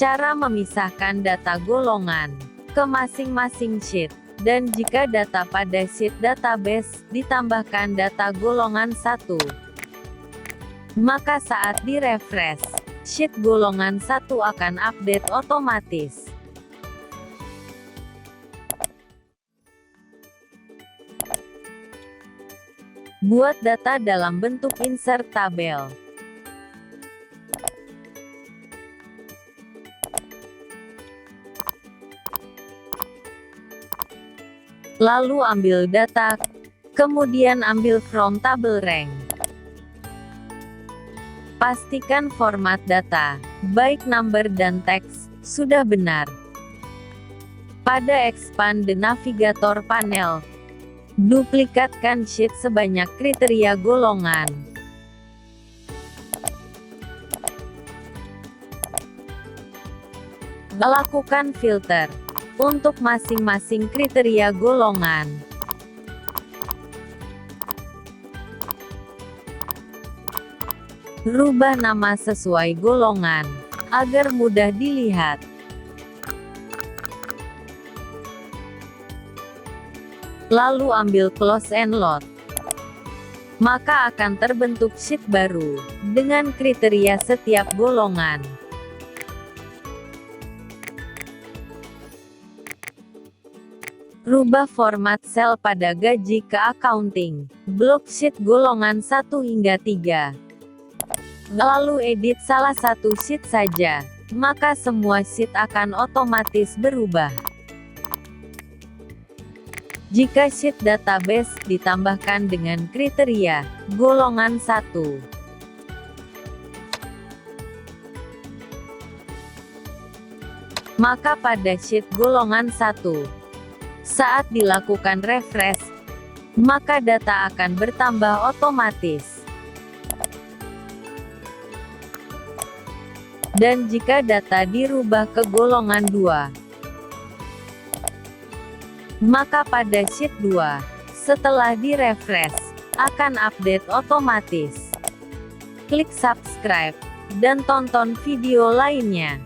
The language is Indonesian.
Cara memisahkan data golongan ke masing-masing sheet. Dan jika data pada sheet database ditambahkan data golongan 1, maka saat direfresh, sheet golongan 1 akan update otomatis. Buat data dalam bentuk insert tabel. Lalu ambil data, kemudian ambil from table rank. Pastikan format data, baik number dan teks, sudah benar. Pada expand the navigator panel, duplikatkan sheet sebanyak kriteria golongan. Lakukan filter untuk masing-masing kriteria golongan. Rubah nama sesuai golongan, agar mudah dilihat. Lalu ambil close and load. Maka akan terbentuk sheet baru, dengan kriteria setiap golongan. Rubah format sel pada gaji ke accounting, blok sheet golongan 1 hingga 3. Lalu edit salah satu sheet saja, maka semua sheet akan otomatis berubah. Jika sheet database ditambahkan dengan kriteria golongan 1, maka pada sheet golongan 1, saat dilakukan refresh, maka data akan bertambah otomatis. Dan jika data dirubah ke golongan 2, maka pada sheet 2, setelah direfresh, akan update otomatis. Klik subscribe, dan tonton video lainnya.